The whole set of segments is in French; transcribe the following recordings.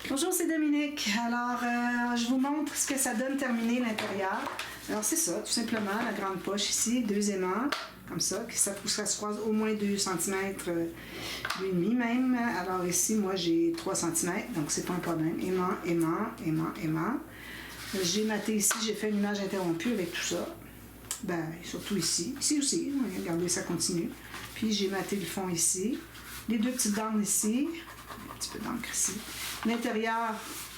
Bonjour, c'est Dominique. Alors, je vous montre ce que ça donne terminé l'intérieur. Alors, c'est ça, tout simplement, la grande poche ici, 2 aimants, comme ça, que ça se croise au moins 2 cm, 2,5 même. Alors ici, moi, j'ai 3 cm, donc c'est pas un problème. Aimant, aimant, aimant, aimant. J'ai maté ici, j'ai fait une image interrompue avec tout ça. Ben, surtout ici. Ici aussi, regardez, ça continue. Puis j'ai maté le fond ici. Les 2 petites bandes ici. Un petit peu d'encre ici. L'intérieur,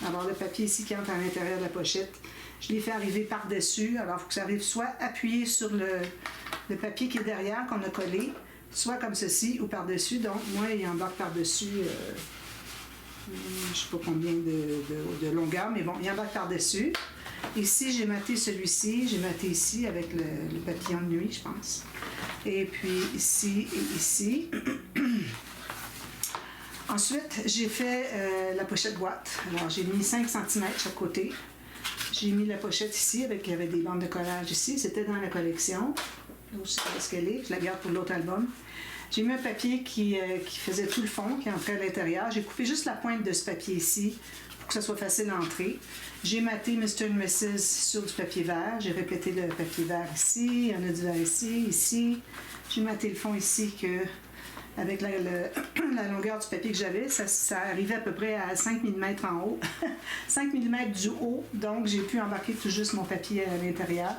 alors le papier ici qui entre à l'intérieur de la pochette, je l'ai fait arriver par-dessus. Alors, il faut que ça arrive soit appuyé sur le papier qui est derrière, qu'on a collé, soit comme ceci ou par-dessus. Donc, moi, il embarque par-dessus, je ne sais pas combien de longueur, mais bon, il embarque par-dessus. Ici, j'ai maté celui-ci, j'ai maté ici avec le papillon de nuit, je pense. Et puis ici et ici. Ensuite, j'ai fait la pochette boîte. Alors, j'ai mis 5 cm chaque côté. J'ai mis la pochette ici, il y avait des bandes de collage ici. C'était dans la collection. Là, je sais pas ce qu'elle est. Je la garde pour l'autre album. J'ai mis un papier qui faisait tout le fond, qui entrait à l'intérieur. J'ai coupé juste la pointe de ce papier ici pour que ça soit facile à entrer. J'ai maté Mr. and Mrs. sur du papier vert. J'ai répété le papier vert ici. Il y en a du vert ici, ici. J'ai maté le fond ici que... Avec la longueur du papier que j'avais, ça arrivait à peu près à 5 mm en haut. 5 mm du haut, donc j'ai pu embarquer tout juste mon papier à l'intérieur.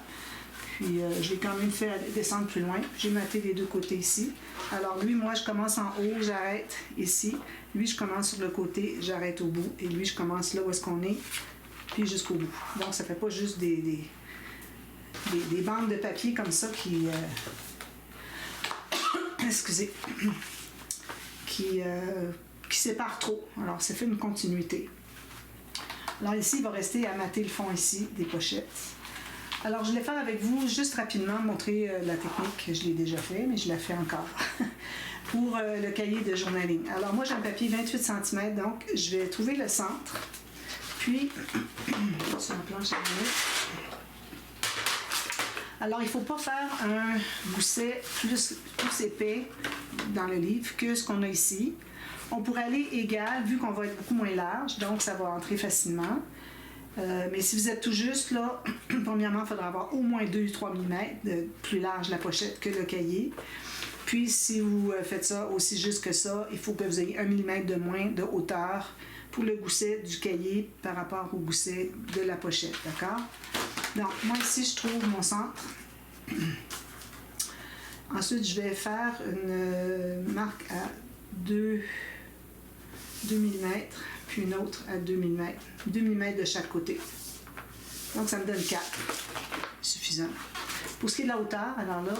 Puis je l'ai quand même fait descendre plus loin. J'ai maté les 2 côtés ici. Alors lui, moi, je commence en haut, j'arrête ici. Lui, je commence sur le côté, j'arrête au bout. Et lui, je commence là où est-ce qu'on est, puis jusqu'au bout. Donc ça fait pas juste des bandes de papier comme ça qui... excusez, qui sépare trop. Alors, ça fait une continuité. Alors ici, il va rester à mater le fond ici des pochettes. Alors, je vais faire avec vous juste rapidement, montrer la technique que je l'ai déjà fait, mais je la fais encore, pour le cahier de journaling. Alors, moi, j'ai un papier 28 cm, donc je vais trouver le centre, puis, sur la planche à bouger. Alors, il ne faut pas faire un gousset plus épais dans le livre que ce qu'on a ici. On pourrait aller égal, vu qu'on va être beaucoup moins large, donc ça va entrer facilement. Mais si vous êtes tout juste, là, premièrement, il faudra avoir au moins 2-3 mm de plus large la pochette que le cahier. Puis, si vous faites ça aussi juste que ça, il faut que vous ayez 1 mm de moins de hauteur pour le gousset du cahier par rapport au gousset de la pochette, d'accord? Donc, moi ici, je trouve mon centre. Ensuite, je vais faire une marque à 2 mm, puis une autre à 2 mm. 2 mm de chaque côté. Donc, ça me donne 4. Suffisant. Pour ce qui est de la hauteur, alors là,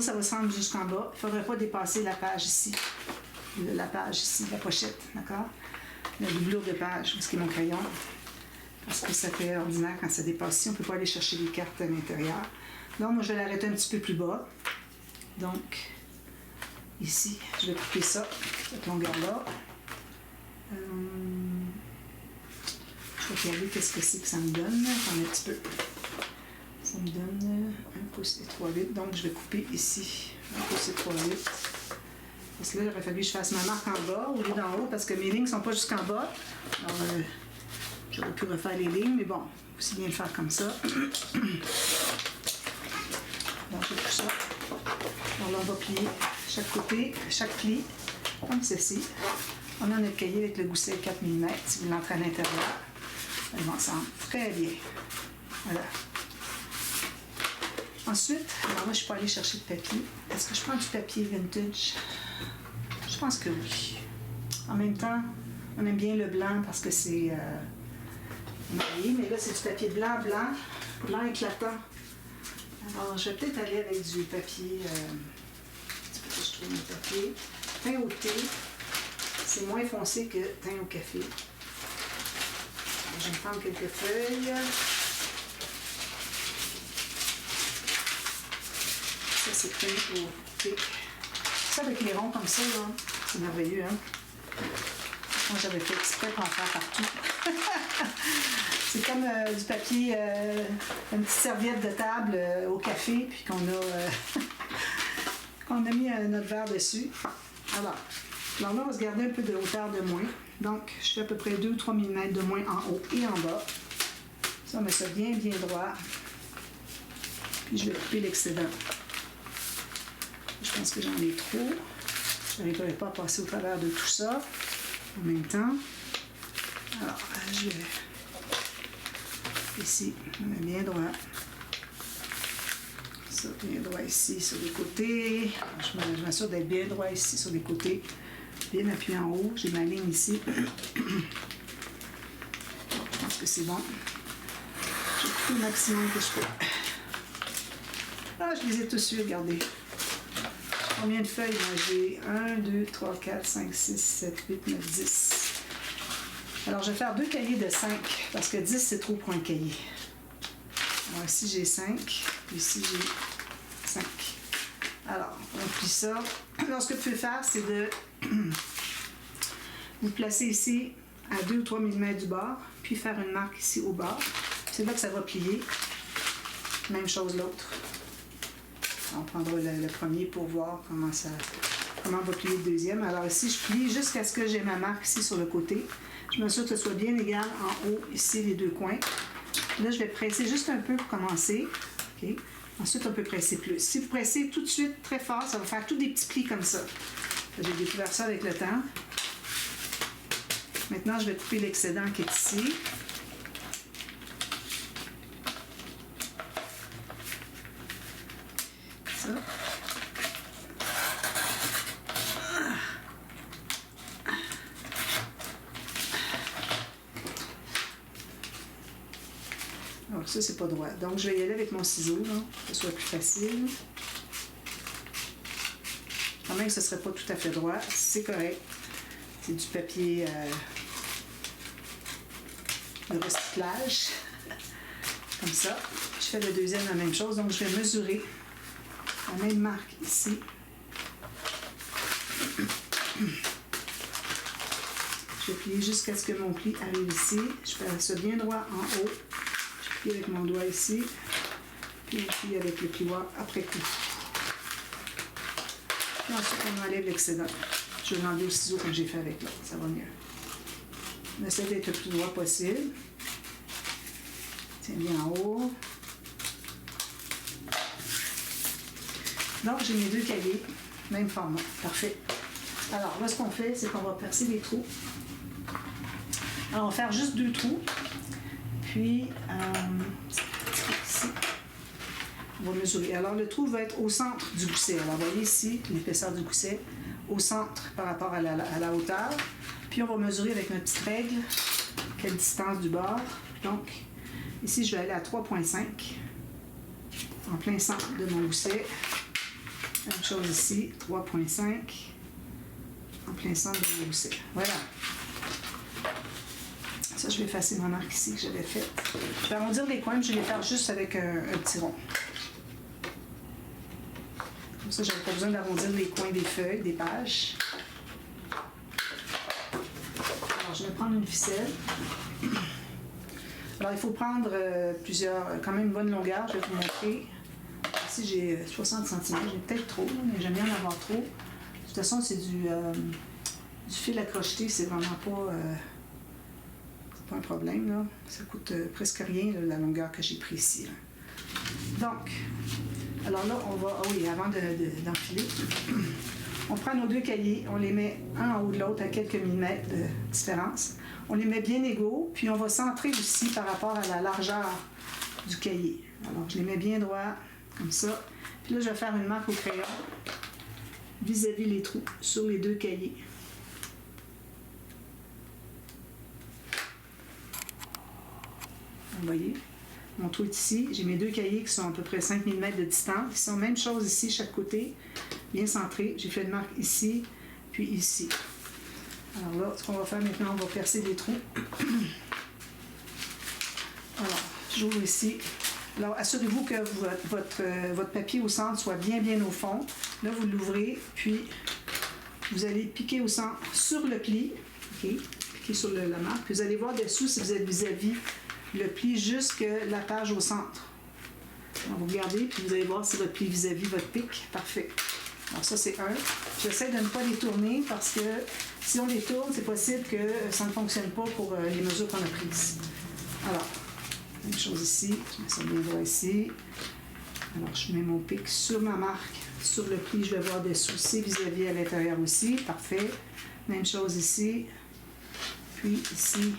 ça va se rendre jusqu'en bas. Il ne faudrait pas dépasser la page ici. La page ici, la pochette, d'accord? La doublure de page, ce qui est mon crayon. Parce que ça fait ordinaire quand ça dépasse ici. On ne peut pas aller chercher les cartes à l'intérieur. Donc, moi, je vais l'arrêter un petit peu plus bas. Donc, ici, je vais couper ça, cette longueur-là. Je vais regarder qu'est-ce que c'est que ça me donne. J'en ai un petit peu. Ça me donne 1 pouce et 3/8. Donc, je vais couper ici 1 pouce et 3/8. Parce que là, il aurait fallu que je fasse ma marque en bas au lieu d'en haut parce que mes lignes ne sont pas jusqu'en bas. Alors, j'aurais pu refaire les lignes, mais bon, aussi bien le faire comme ça. Donc, j'ai tout ça. Alors là, on va plier chaque côté, chaque pli, comme ceci. On a notre cahier avec le gousset 4 mm, si vous l'entrez à l'intérieur. Elles vont ensemble très bien. Voilà. Ensuite, alors là, je peux aller chercher le papier. Est-ce que je prends du papier vintage? Je pense que oui. En même temps, on aime bien le blanc parce que c'est marié, mais là, c'est du papier blanc éclatant. Alors, je vais peut-être aller avec du papier, je trouve mon papier, teint au thé. C'est moins foncé que teint au café. Alors, je vais prendre quelques feuilles. Ça, c'est teint au thé. Ça, avec les ronds comme ça, là, c'est merveilleux, hein? Moi, j'avais fait exprès pour en faire partout. C'est comme du papier, une petite serviette de table au café, puis qu'on a mis notre verre dessus. Alors, Alors là, on va se garder un peu de hauteur de moins. Donc, je fais à peu près 2 ou 3 mm de moins en haut et en bas. Ça, on met ça bien, bien droit. Puis je vais couper l'excédent. Je pense que j'en ai trop. Je n'arriverai pas à passer au travers de tout ça en même temps. Alors, je vais ici, on met bien droit. Ça, bien droit ici sur les côtés. Je m'assure d'être bien droit ici sur les côtés. Bien appuyé en haut. J'ai ma ligne ici. Je pense que c'est bon. Je coupe le maximum que je peux. Ah, je les ai tous eus, regardez. Combien de feuilles? Moi, j'ai 1, 2, 3, 4, 5, 6, 7, 8, 9, 10. Alors, je vais faire 2 cahiers de 5, parce que 10, c'est trop pour un cahier. Alors, ici, j'ai 5, ici, j'ai 5. Alors, on plie ça. Alors, ce que vous pouvez faire, c'est de vous placer ici à 2 ou 3 mm du bord, puis faire une marque ici au bord. C'est là que ça va plier. Même chose l'autre. On prendra le premier pour voir comment va plier le deuxième. Alors ici, je plie jusqu'à ce que j'ai ma marque ici sur le côté. Je m'assure que ce soit bien égal en haut, ici, les deux coins. Là, je vais presser juste un peu pour commencer. Okay. Ensuite, on peut presser plus. Si vous pressez tout de suite très fort, ça va faire tous des petits plis comme ça. J'ai découvert ça avec le temps. Maintenant, je vais couper l'excédent qui est ici. Ça. Alors ça, c'est pas droit. Donc, je vais y aller avec mon ciseau, là, pour que ce soit plus facile. Quand même, ce ne serait pas tout à fait droit. C'est correct. C'est du papier de recyclage. Comme ça. Je fais le deuxième la même chose. Donc, je vais mesurer la même marque ici. Je vais plier jusqu'à ce que mon pli arrive ici. Je fais ça bien droit en haut. Je plie avec mon doigt ici. Puis je plie avec le plioir après coup. Puis ensuite, on enlève l'excédent. Je vais l'enlever au ciseau comme j'ai fait avec l'autre. Ça va mieux. On essaie d'être le plus droit possible. Tiens bien en haut. Donc, j'ai mes 2 cahiers. Même format. Parfait. Alors, là, ce qu'on fait, c'est qu'on va percer les trous. Alors, on va faire juste 2 trous. Puis, ici, on va mesurer. Alors, le trou va être au centre du gousset. Alors, vous voyez ici, l'épaisseur du gousset, au centre par rapport à la hauteur. Puis, on va mesurer avec notre petite règle quelle distance du bord. Donc, ici, je vais aller à 3,5 en plein centre de mon gousset. Même chose ici, 3,5 en plein centre de mon gousset. Voilà. Ça, je vais effacer ma marque ici que j'avais faite. Je vais arrondir les coins, mais je vais les faire juste avec un petit rond. Comme ça, je n'avais pas besoin d'arrondir les coins des feuilles, des pages. Alors, je vais prendre une ficelle. Alors, il faut prendre quand même une bonne longueur. Je vais vous montrer. Ici, j'ai 60 cm. J'ai peut-être trop, mais j'aime bien en avoir trop. De toute façon, c'est du fil à crocheter. C'est vraiment pas... c'est pas un problème, là. Ça coûte presque rien, là, la longueur que j'ai prise ici. Là. Donc, alors là, on va... Ah oui, avant d'enfiler, on prend nos 2 cahiers, on les met un en haut de l'autre à quelques millimètres de différence. On les met bien égaux, puis on va centrer aussi par rapport à la largeur du cahier. Alors, je les mets bien droit, comme ça. Puis là, je vais faire une marque au crayon vis-à-vis les trous sur les 2 cahiers. Vous voyez, mon trou est ici. J'ai mes 2 cahiers qui sont à peu près 5 mm de distance. Ils sont même chose ici, chaque côté, bien centré. J'ai fait une marque ici, puis ici. Alors là, ce qu'on va faire maintenant, on va percer les trous. Alors, j'ouvre ici. Alors, assurez-vous que votre papier au centre soit bien au fond. Là, vous l'ouvrez, puis vous allez piquer au centre sur le pli. OK? Piquer sur la marque. Puis vous allez voir dessous si vous êtes vis-à-vis le pli jusque la page au centre. Alors, vous regardez, puis vous allez voir si votre pli vis-à-vis votre pic. Parfait. Alors ça, c'est un. J'essaie de ne pas les tourner parce que si on les tourne, c'est possible que ça ne fonctionne pas pour les mesures qu'on a prises. Alors, même chose ici. Je mets ça bien droit ici. Alors, je mets mon pic sur ma marque. Sur le pli, je vais voir des soucis vis-à-vis à l'intérieur aussi. Parfait. Même chose ici. Puis ici.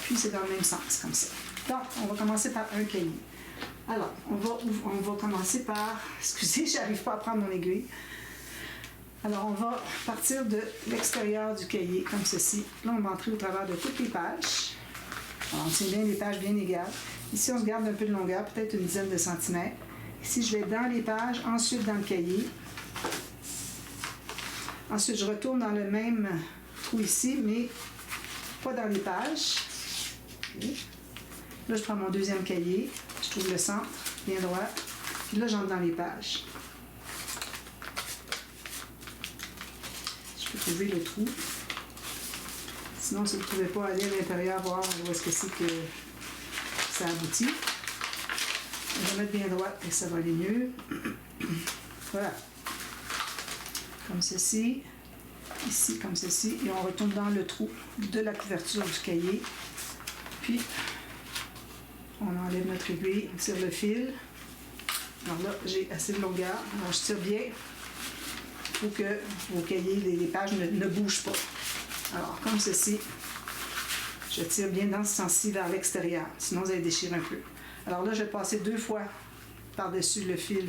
Puis c'est dans le même sens, comme ça. Donc, on va commencer par un cahier. Alors, on va commencer par... Excusez, je n'arrive pas à prendre mon aiguille. Alors, on va partir de l'extérieur du cahier, comme ceci. Là, on va entrer au travers de toutes les pages. Alors, on tient bien les pages bien égales. Ici, on se garde un peu de longueur, peut-être une dizaine de centimètres. Ici, je vais dans les pages, ensuite dans le cahier. Ensuite, je retourne dans le même trou ici, mais pas dans les pages. Là, je prends mon deuxième cahier, je trouve le centre, bien droit, puis là, j'entre dans les pages. Je peux trouver le trou. Sinon, si vous ne pouvez pas aller à l'intérieur voir où est-ce que c'est que ça aboutit, je vais mettre bien droit et ça va aller mieux. Voilà. Comme ceci, ici comme ceci, et on retourne dans le trou de la couverture du cahier. Puis, on enlève notre aiguille, on tire le fil. Alors là, j'ai assez de longueur. Alors, je tire bien. Il faut que vos cahiers, les pages ne bougent pas. Alors, comme ceci, je tire bien dans ce sens-ci vers l'extérieur. Sinon, vous allez déchirer un peu. Alors là, je vais passer 2 fois par-dessus le fil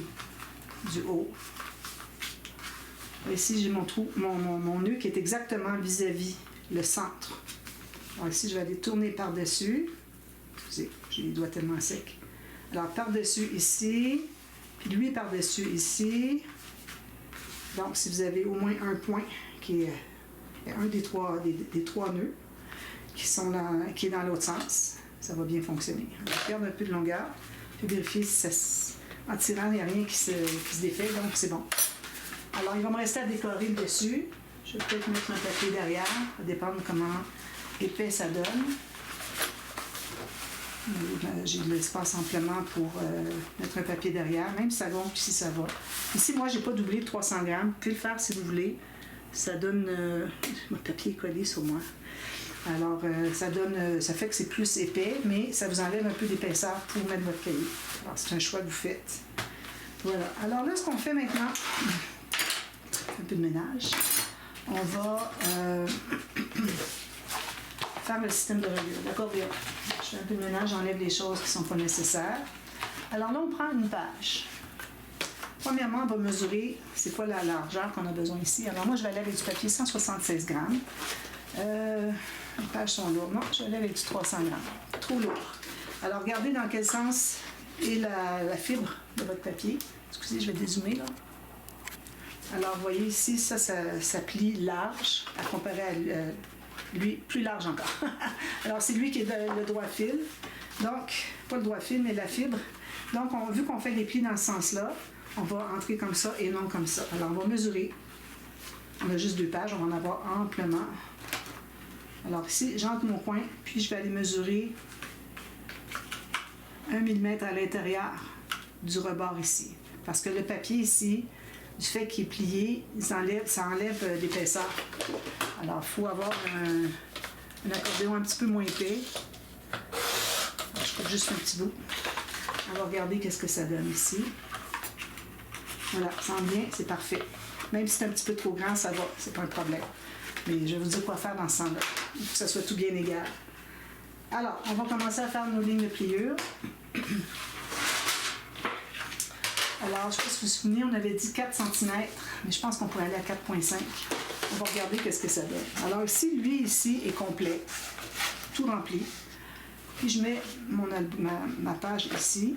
du haut. Ici, j'ai mon trou, mon nœud qui est exactement vis-à-vis le centre. Alors ici, je vais aller tourner par-dessus. Excusez, j'ai les doigts tellement secs. Alors, par-dessus ici, puis lui par-dessus ici. Donc, si vous avez au moins un point qui est un des trois nœuds qui est dans l'autre sens, ça va bien fonctionner. On va perdre un peu de longueur, puis vérifier si en tirant, il n'y a rien qui se défait, donc c'est bon. Alors, il va me rester à décorer le dessus. Je vais peut-être mettre un papier derrière, ça va dépendre comment épais ça donne. J'ai de l'espace amplement pour mettre un papier derrière, même si ça gonfle, si ça va. Ici, moi, je n'ai pas doublé de 300 grammes. Vous pouvez le faire si vous voulez. Ça donne... mon papier est collé sur moi. Alors, ça fait que c'est plus épais, mais ça vous enlève un peu d'épaisseur pour mettre votre cahier. Alors, c'est un choix que vous faites. Voilà. Alors là, ce qu'on fait maintenant, un peu de ménage. On va faire le système de reliure, l'accordéon. Je fais un peu de ménage, j'enlève les choses qui ne sont pas nécessaires. Alors là, on prend une page. Premièrement, on va mesurer c'est quoi la largeur qu'on a besoin ici. Alors moi, je vais aller avec du papier 176 grammes. Les pages sont lourdes. Non, je vais aller avec du 300 grammes. Trop lourd. Alors, regardez dans quel sens est la fibre de votre papier. Excusez, je vais dézoomer là. Alors, vous voyez ici, ça plie large à comparer à lui, plus large encore. Alors, c'est lui qui est le droit fil. Donc, pas le droit fil, mais la fibre. Donc, vu qu'on fait des plis dans ce sens-là, on va entrer comme ça et non comme ça. Alors, on va mesurer. On a juste 2 pages, on va en avoir amplement. Alors ici, j'entre mon coin, puis je vais aller mesurer 1 mm à l'intérieur du rebord ici. Parce que le papier ici, du fait qu'il est plié, ça enlève l'épaisseur. Alors, il faut avoir un accordéon un petit peu moins épais. Alors, je coupe juste un petit bout. On va regarder qu'est-ce que ça donne ici. Voilà, ça sent bien, c'est parfait. Même si c'est un petit peu trop grand, ça va, c'est pas un problème. Mais je vais vous dire quoi faire dans ce sens-là. Il faut que ça soit tout bien égal. Alors, on va commencer à faire nos lignes de pliure. Alors, je ne sais pas si vous vous souvenez, on avait dit 4 cm, mais je pense qu'on pourrait aller à 4,5. On va regarder qu'est-ce que ça donne. Alors ici, lui, ici, est complet, tout rempli. Puis je mets ma page ici.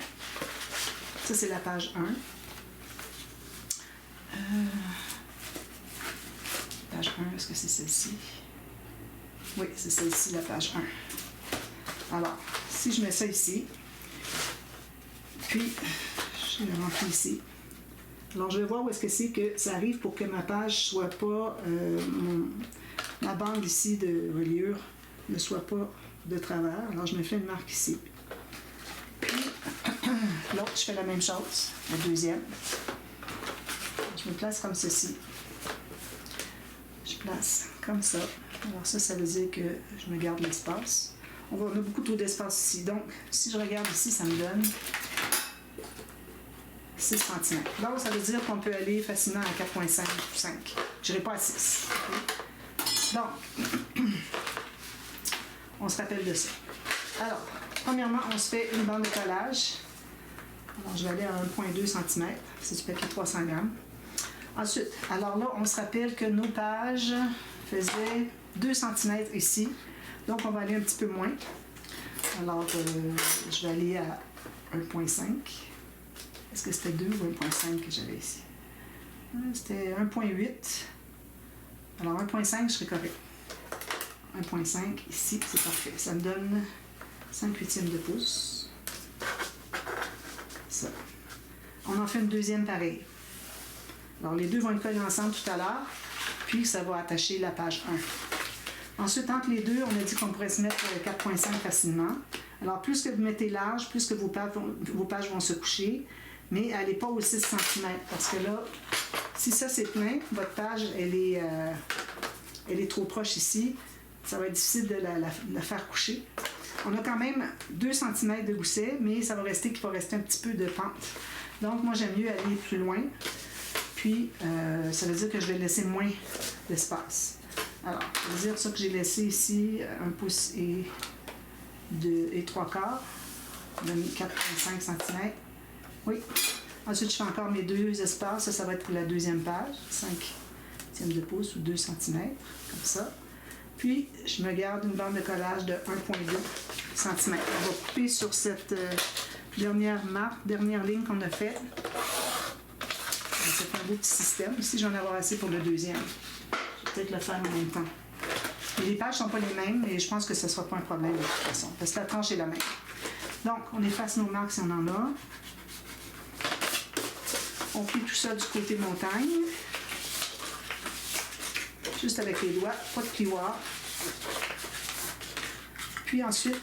Ça, c'est la page 1. Page 1, est-ce que c'est celle-ci? Oui, c'est celle-ci, la page 1. Alors, si je mets ça ici, puis je le remplis ici. Alors, je vais voir où est-ce que c'est que ça arrive pour que ma page soit pas... ma bande ici de reliure ne soit pas de travers. Alors, je me fais une marque ici. Puis, l'autre, je fais la même chose, la deuxième. Je me place comme ceci. Je place comme ça. Alors ça veut dire que je me garde l'espace. On a beaucoup trop d'espace ici. Donc, si je regarde ici, ça me donne 6 cm. Donc, ça veut dire qu'on peut aller facilement à 4,5 ou 5. Je n'irai pas à 6. Okay? Donc, on se rappelle de ça. Alors, premièrement, on se fait une bande de collage. Alors, je vais aller à 1,2 cm. C'est du papier 300 grammes. Ensuite, alors là, on se rappelle que nos pages faisaient 2 cm ici. Donc, on va aller un petit peu moins. Alors, je vais aller à 1,5. Est-ce que c'était 2 ou 1,5 que j'avais ici? C'était 1,8. Alors, 1,5, je serais correct. 1,5 ici, c'est parfait. Ça me donne 5/8 de pouce. Ça. On en fait une deuxième pareille. Alors, les deux vont être collés ensemble tout à l'heure, puis ça va attacher la page 1. Ensuite, entre les deux, on a dit qu'on pourrait se mettre 4,5 facilement. Alors, plus que vous mettez large, plus que vos pages vont se coucher, mais n'allez pas aux 6 cm, parce que là, si ça c'est plein, votre page, elle est trop proche ici, ça va être difficile de la faire coucher. On a quand même 2 cm de gousset, mais ça va rester qu'il va rester un petit peu de pente. Donc, moi, j'aime mieux aller plus loin. Puis, ça veut dire que je vais laisser moins d'espace. Alors, ça veut dire ça que j'ai laissé ici 1 pouce et 3/4, 4,5 cm. Oui. Ensuite, je fais encore mes deux espaces. Ça va être pour la deuxième page, 5/10 de pouce ou 2 cm, comme ça. Puis, je me garde une bande de collage de 1,2 cm. On va couper sur cette dernière ligne qu'on a faite. C'est un beau petit système. Ici, j'en ai avoir assez pour le deuxième. Je vais peut-être le faire en même temps. Et les pages ne sont pas les mêmes, mais je pense que ce ne sera pas un problème de toute façon, parce que la tranche est la même. Donc, on efface nos marques si on en a. On plie tout ça du côté montagne. Juste avec les doigts, pas de plioir. Puis ensuite,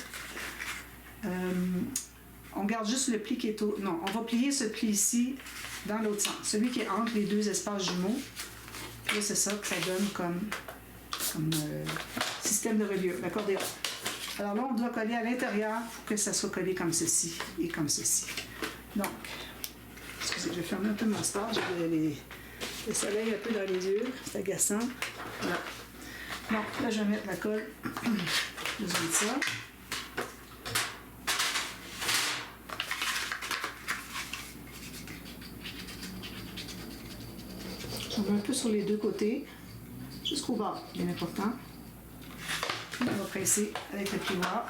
on garde juste le pli qui est au... Non, on va plier ce pli ici dans l'autre sens. Celui qui est entre les deux espaces jumeaux. Là, c'est ça que ça donne comme système de reliure, l'accordéon. Alors là, on doit coller à l'intérieur pour que ça soit collé comme ceci et comme ceci. Donc, excusez, je vais fermer un peu mon stage. J'ai le soleil un peu dans les yeux. C'est agaçant. Voilà. Donc, là, je vais mettre la colle. Je vais mettre ça. J'en mets un peu sur les deux côtés, jusqu'au bord, bien important. Puis on va presser avec le plioir.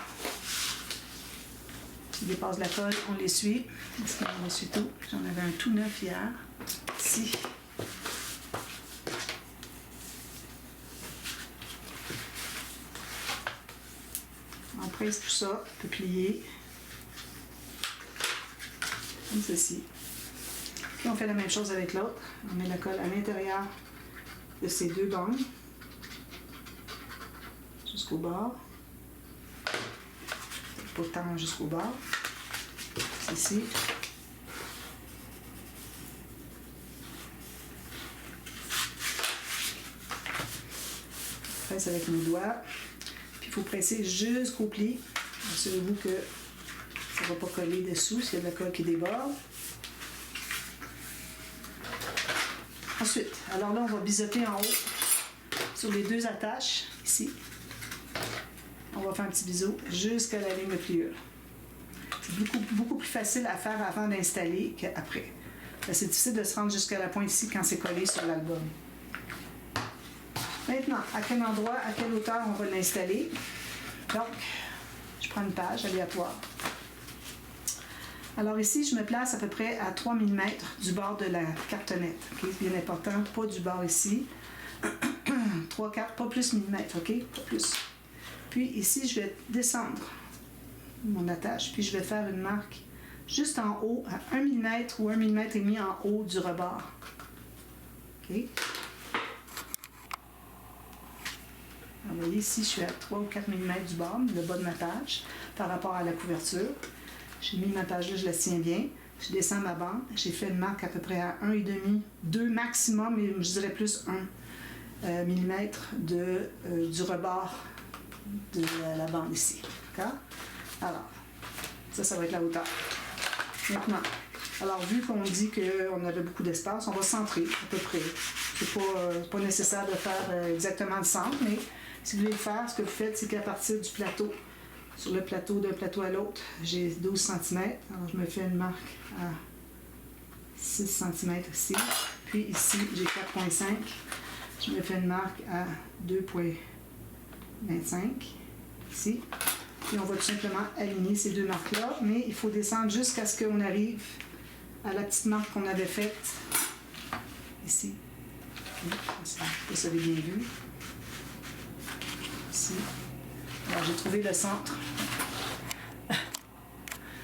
Si on dépasse la colle, on l'essuie. Est-ce qu'on essuie tout? J'en avais un tout neuf hier. Ici. On presse tout ça, on peut plier. Comme ceci. Puis on fait la même chose avec l'autre. On met la colle à l'intérieur de ces deux bandes jusqu'au bord. Pas tant jusqu'au bord. Ici. On presse avec nos doigts. Puis il faut presser jusqu'au pli. Assurez-vous que ça ne va pas coller dessous s'il y a de la colle qui déborde. Ensuite, alors là, on va biseauter en haut sur les deux attaches, ici. On va faire un petit biseau jusqu'à la ligne de pliure. C'est beaucoup plus facile à faire avant d'installer qu'après. C'est difficile de se rendre jusqu'à la pointe ici quand c'est collé sur l'album. Maintenant, à quel endroit, à quelle hauteur on va l'installer? Donc, je prends une page aléatoire. Alors ici, je me place à peu près à 3 mm du bord de la cartonnette. Okay? C'est bien important, pas du bord ici. 3, 4, pas plus millimètres, ok? Pas plus. Puis ici, je vais descendre mon attache, puis je vais faire une marque juste en haut, à 1 mm ou 1 mm et demi en haut du rebord. Ok? Alors Vous voyez ici, je suis à 3 ou 4 mm du bord, le bas de ma page, par rapport à la couverture. J'ai mis ma page là, je la tiens bien. Je descends ma bande. J'ai fait une marque à peu près à 1,5, 2 maximum, mais je dirais plus 1 mm du rebord de la bande ici. D'accord? Alors, ça va être la hauteur. Maintenant, alors vu qu'on dit qu'on avait beaucoup d'espace, on va centrer à peu près. C'est pas nécessaire de faire exactement le centre, mais si vous voulez le faire, ce que vous faites, c'est qu'à partir du plateau, sur le plateau d'un plateau à l'autre, j'ai 12 cm. Alors je me fais une marque à 6 cm ici. Puis ici, j'ai 4,5. Je me fais une marque à 2,25 ici. Puis on va tout simplement aligner ces deux marques-là, mais il faut descendre jusqu'à ce qu'on arrive à la petite marque qu'on avait faite ici. Vous avez bien vu. Ici. Alors j'ai trouvé le centre.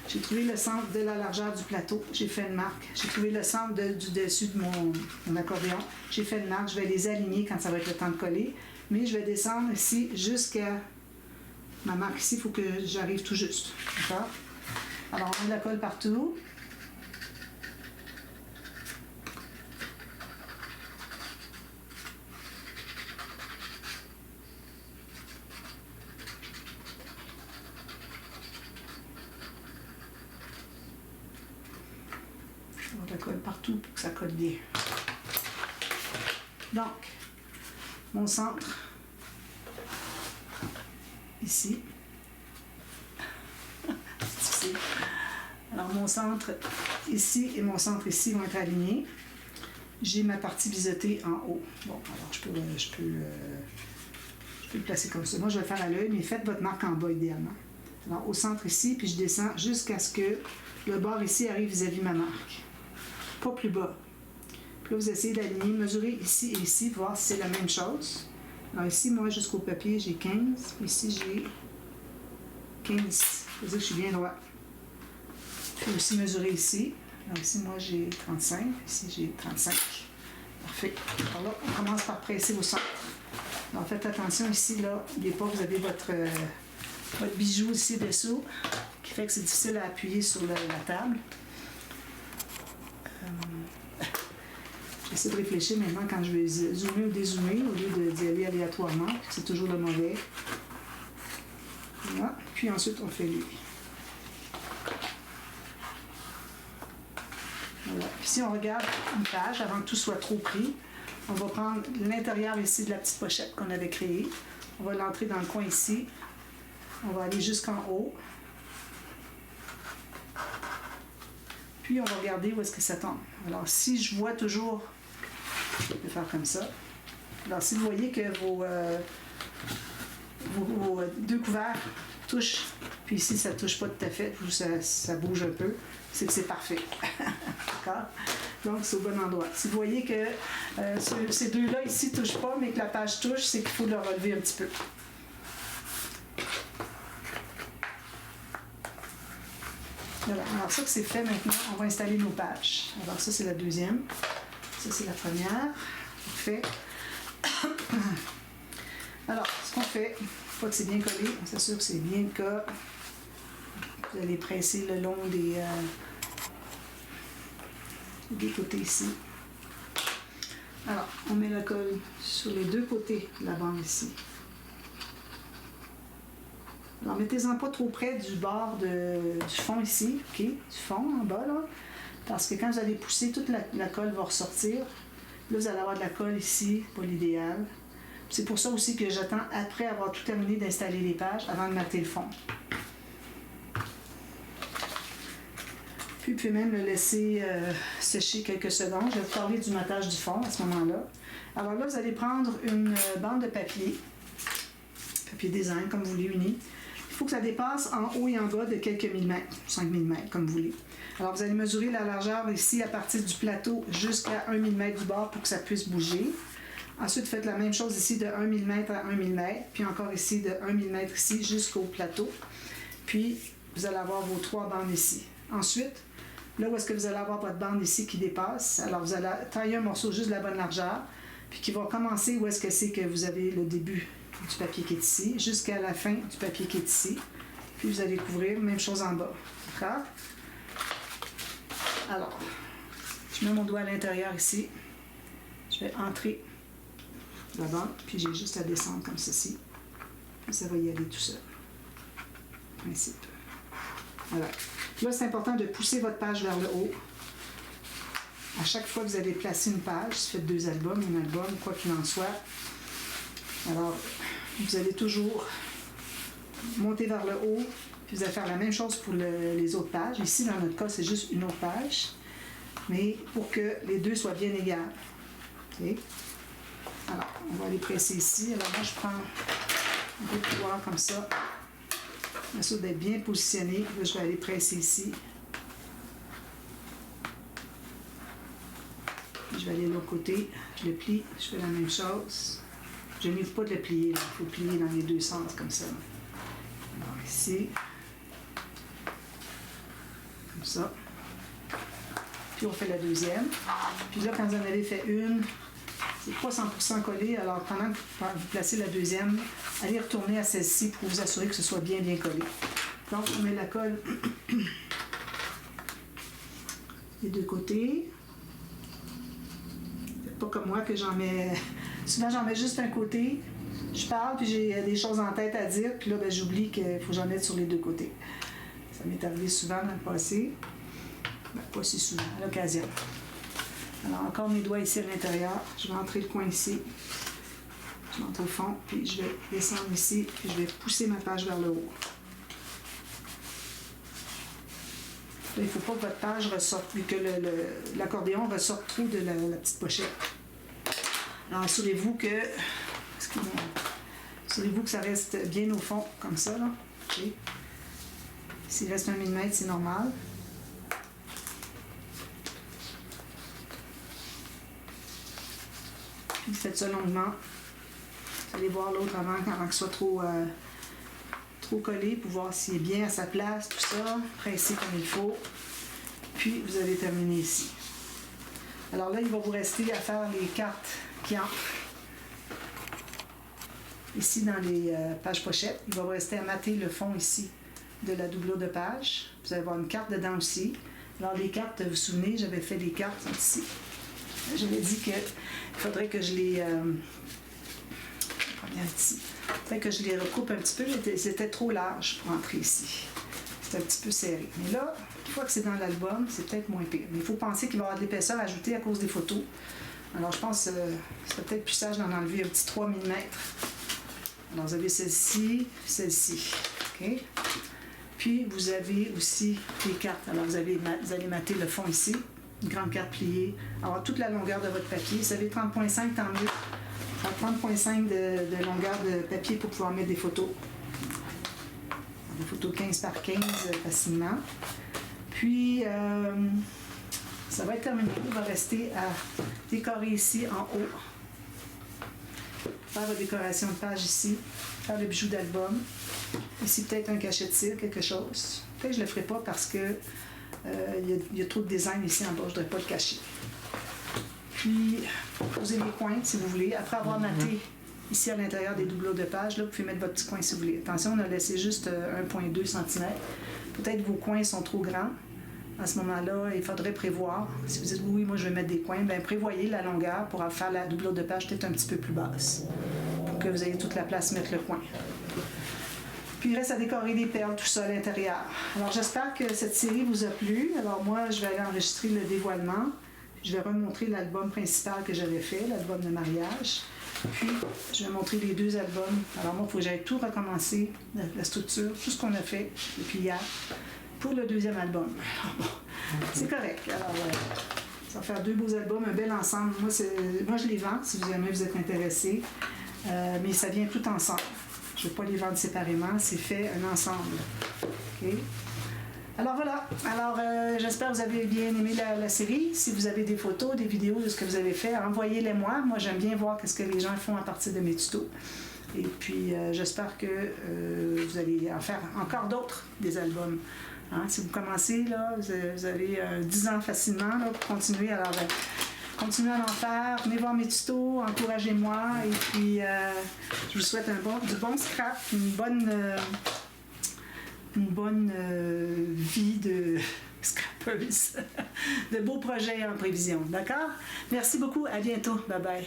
J'ai trouvé le centre de la largeur du plateau. J'ai fait une marque. J'ai trouvé le centre du dessus de mon accordéon. J'ai fait une marque. Je vais les aligner quand ça va être le temps de coller. Mais je vais descendre ici jusqu'à ma marque ici. Il faut que j'arrive tout juste. D'accord? Alors on met la colle partout. On la colle partout pour que ça colle bien. Donc, mon centre, ici. C'est difficile. Alors, mon centre ici et mon centre ici vont être alignés. J'ai ma partie biseautée en haut. Bon, alors je peux le placer comme ça. Moi, je vais le faire à l'œil, mais faites votre marque en bas idéalement. Alors, au centre ici, puis je descends jusqu'à ce que le bord ici arrive vis-à-vis ma marque. Pas plus bas. Puis là, vous essayez d'aligner, mesurer ici et ici, voir si c'est la même chose. Alors ici, moi, jusqu'au papier, j'ai 15. Ici, j'ai 15. Ça veut dire que je suis bien droit. Puis aussi mesurer ici. Alors ici, moi, j'ai 35. Ici, j'ai 35. Parfait. Alors là, on commence par presser au centre. Alors faites attention ici, là, n'oubliez pas, vous avez votre bijou ici dessous, qui fait que c'est difficile à appuyer sur la table. J'essaie de réfléchir maintenant quand je vais zoomer ou dézoomer au lieu d'y aller aléatoirement. C'est toujours le mauvais. Voilà. Puis ensuite, on fait lui. Voilà. Puis si on regarde une page, avant que tout soit trop pris, on va prendre l'intérieur ici de la petite pochette qu'on avait créée. On va l'entrer dans le coin ici. On va aller jusqu'en haut. Puis on va regarder où est-ce que ça tombe. Alors si je vois toujours, je vais faire comme ça. Alors si vous voyez que vos deux couverts touchent, puis ici ça ne touche pas tout à fait, ça bouge un peu, c'est que c'est parfait. D'accord? Donc c'est au bon endroit. Si vous voyez que ces deux-là ici ne touchent pas, mais que la page touche, c'est qu'il faut le relever un petit peu. Voilà. Alors ça que c'est fait maintenant, on va installer nos pages. Alors ça c'est la deuxième, ça c'est la première. Parfait. Alors ce qu'on fait, une fois que c'est bien collé, on s'assure que c'est bien le cas. Vous allez presser le long des côtés ici. Alors on met la colle sur les deux côtés de la bande ici. Alors, mettez-en pas trop près du bord du fond ici, ok? Du fond en bas, là. Parce que quand vous allez pousser, toute la colle va ressortir. Là, vous allez avoir de la colle ici, pas l'idéal. C'est pour ça aussi que j'attends après avoir tout terminé d'installer les pages avant de mater le fond. Puis, vous pouvez même le laisser sécher quelques secondes. Je vais vous parler du matage du fond à ce moment-là. Alors là, vous allez prendre une bande de papier design, comme vous voulez, uni. Il faut que ça dépasse en haut et en bas de quelques millimètres, 5 mm, comme vous voulez. Alors, vous allez mesurer la largeur ici à partir du plateau jusqu'à 1 mm du bord pour que ça puisse bouger. Ensuite, faites la même chose ici de 1 mm à 1 mm, puis encore ici de 1 mm ici jusqu'au plateau. Puis, vous allez avoir vos 3 bandes ici. Ensuite, là où est-ce que vous allez avoir votre bande ici qui dépasse, alors vous allez tailler un morceau juste de la bonne largeur, puis qui va commencer où est-ce que c'est que vous avez le début du papier qui est ici, jusqu'à la fin du papier qui est ici. Puis vous allez couvrir, même chose en bas. D'accord? Alors, je mets mon doigt à l'intérieur ici. Je vais entrer là-bas, puis j'ai juste à descendre comme ceci. Puis ça va y aller tout seul. Principe. Voilà. Puis là, c'est important de pousser votre page vers le haut. À chaque fois que vous allez placer une page, si vous faites 2 albums, un album, quoi qu'il en soit, alors vous allez toujours monter vers le haut, puis vous allez faire la même chose pour les autres pages. Ici, dans notre cas, c'est juste une autre page, mais pour que les deux soient bien égales. Okay? Alors, on va aller presser ici. Alors moi, je prends un peu de pouvoir comme ça. M'assurer d'être bien positionné. Là, je vais aller presser ici. Je vais aller de l'autre côté. Je le plie. Je fais la même chose. Je n'oublie pas de le plier. Il faut plier dans les deux sens comme ça. Alors ici. Comme ça. Puis on fait la deuxième. Puis là, quand vous en avez fait une, c'est pas 100% collé. Alors pendant que vous placez la deuxième, allez retourner à celle-ci pour vous assurer que ce soit bien collé. Donc on met la colle des deux côtés. C'est pas comme moi que j'en mets. Souvent j'en mets juste un côté. Je parle puis j'ai des choses en tête à dire. Puis là, ben, j'oublie qu'il faut que j'en mette sur les deux côtés. Ça m'est arrivé souvent dans le passé. Ben, pas si souvent, à l'occasion. Alors, encore mes doigts ici à l'intérieur. Je vais entrer le coin ici. Je monte au fond, puis je vais descendre ici, puis je vais pousser ma page vers le haut. Là, il ne faut pas que votre page ressorte, vu que l'accordéon ressorte trop de la petite pochette. Alors, assurez-vous que ça reste bien au fond, comme ça. Là. Okay. S'il reste 1 mm, c'est normal. Puis vous faites ça longuement. Vous allez voir l'autre avant qu'il soit trop collé pour voir s'il est bien à sa place, tout ça. Pressé comme il faut. Puis vous allez terminer ici. Alors là, il va vous rester à faire les cartes qui entrent. Ici dans les pages pochettes, il va vous rester à mater le fond ici de la doublure de page. Vous allez avoir une carte dedans aussi. Alors les cartes, vous vous souvenez, j'avais fait les cartes ici. J'avais dit qu'il faudrait que je les... ici. Fait que je les recoupe un petit peu. C'était trop large pour entrer ici. C'était un petit peu serré. Mais là, une fois que c'est dans l'album, c'est peut-être moins pire. Mais il faut penser qu'il va y avoir de l'épaisseur ajoutée à cause des photos. Alors je pense que c'est peut-être plus sage d'en enlever un petit 3 mm. Alors vous avez celle-ci, celle-ci. OK? Puis vous avez aussi les cartes. Alors vous allez mater le fond ici. Une grande carte pliée, avoir toute la longueur de votre papier. Si vous avez 30.5, tant mieux. 30.5 de longueur de papier pour pouvoir mettre des photos. Des photos 15 par 15 facilement. Puis, ça va être terminé. Il va rester à décorer ici en haut. Faire la décoration de page ici. Faire le bijou d'album. Ici, peut-être un cachet de cire, quelque chose. Peut-être que je ne le ferai pas parce que il y a trop de design ici en bas, je ne voudrais pas le cacher. Puis, posez les coins si vous voulez. Après avoir maté ici à l'intérieur des doublures de page, là, vous pouvez mettre votre petit coin si vous voulez. Attention, on a laissé juste 1,2 cm. Peut-être que vos coins sont trop grands. À ce moment-là, il faudrait prévoir. Si vous dites oui, moi je vais mettre des coins, bien prévoyez la longueur pour faire la doublure de page peut-être un petit peu plus basse. Pour que vous ayez toute la place mettre le coin. Puis il reste à décorer des perles, tout ça à l'intérieur. Alors j'espère que cette série vous a plu. Alors moi, je vais aller enregistrer le dévoilement. Je vais remontrer l'album principal que j'avais fait, l'album de mariage. Puis je vais montrer les 2 albums. Alors moi, il faut que j'aille tout recommencer, la structure, tout ce qu'on a fait depuis hier, pour le 2e album. Alors bon, c'est correct. Alors ça va faire 2 beaux albums, un bel ensemble. Moi je les vends si jamais vous êtes intéressés. Mais ça vient tout ensemble. Je ne vais pas les vendre séparément, c'est fait un ensemble. Okay? Alors voilà, j'espère que vous avez bien aimé la série. Si vous avez des photos, des vidéos de ce que vous avez fait, envoyez-les moi. Moi, j'aime bien voir ce que les gens font à partir de mes tutos. Et puis, j'espère que vous allez en faire encore d'autres, des albums. Hein? Si vous commencez, là, vous avez 10 ans facilement là, pour continuer. Alors, continuez à en faire, venez voir mes tutos, encouragez-moi et puis je vous souhaite du bon scrap, une bonne vie de scrappeuse, de beaux projets en prévision, d'accord? Merci beaucoup, à bientôt, bye bye.